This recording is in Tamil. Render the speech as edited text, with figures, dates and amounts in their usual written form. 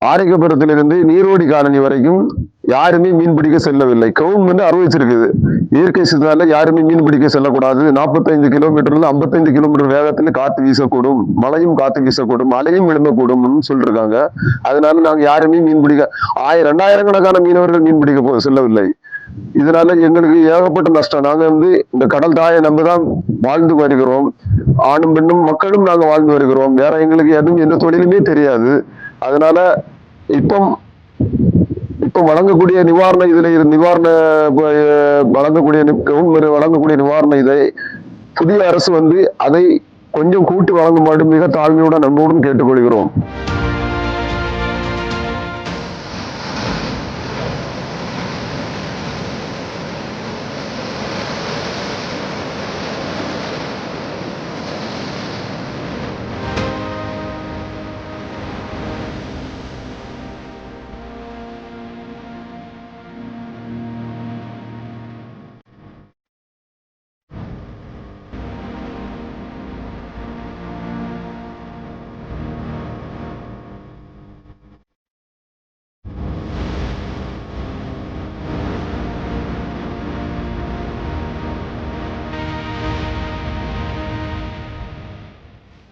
ஆரைக்கப்புறத்திலிருந்து நீரோடி காலனி வரைக்கும் யாருமே மீன் பிடிக்க செல்லவில்லை. கவர்மெண்ட் அறிவிச்சிருக்குது, இயற்கை சூழ்நிலை யாருமே மீன் பிடிக்க செல்லக்கூடாது. 45 கிலோமீட்டர்ல 55 கிலோமீட்டர் வேகத்துல காத்து வீசக்கூடும், மழையும் காத்து வீசக்கூடும், மழையும் எழும்பக்கூடும் சொல்லிருக்காங்க. அதனால நாங்க யாருமே மீன் பிடிக்க 2000 கணக்கான மீனவர்கள் மீன் பிடிக்க செல்லவில்லை. இதனால எங்களுக்கு ஏகப்பட்ட நஷ்டம். நாங்க இந்த கடல் தாயை நம்பிதான் வாழ்ந்து வருகிறோம். ஆணும் பெண்ணும் மக்களும் நாங்க வாழ்ந்து வருகிறோம். வேற எங்களுக்கு எதுவும் எந்த தொழிலுமே தெரியாது. அதனால இப்போ இப்ப வழங்கக்கூடிய நிவாரண இதுல நிவாரண வழங்கக்கூடிய கவர்மெண்ட் வழங்கக்கூடிய நிவாரண இதை புதிய அரசு அதை கொஞ்சம் கூட்டி வழங்குமாறு மிக தாழ்மையுடன் நம்மோடும் கேட்டுக்கொள்கிறோம்.